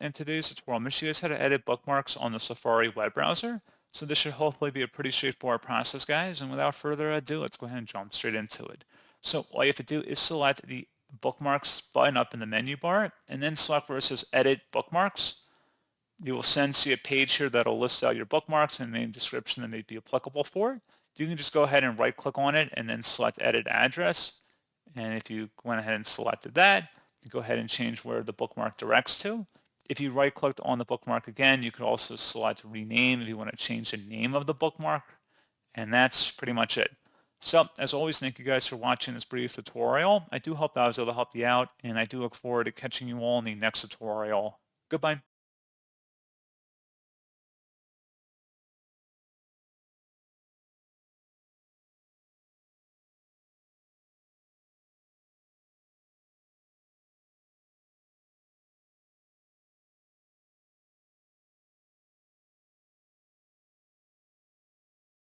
In today's tutorial, I'm going to show you guys how to edit bookmarks on the Safari web browser. So this should hopefully be a pretty straightforward process, guys. And without further ado, let's go ahead and jump straight into it. So all you have to do is select the bookmarks button up in the menu bar and then select where it says edit bookmarks. You will then see a page here that'll list out your bookmarks and the description that may be applicable for it. You can just go ahead and right click on it and then select edit address. And if you went ahead and selected that, you go ahead and change where the bookmark directs to. If you right-clicked on the bookmark again, you could also select rename if you want to change the name of the bookmark. And that's pretty much it. So, as always, thank you guys for watching this brief tutorial. I do hope that I was able to help you out, and I do look forward to catching you all in the next tutorial. Goodbye.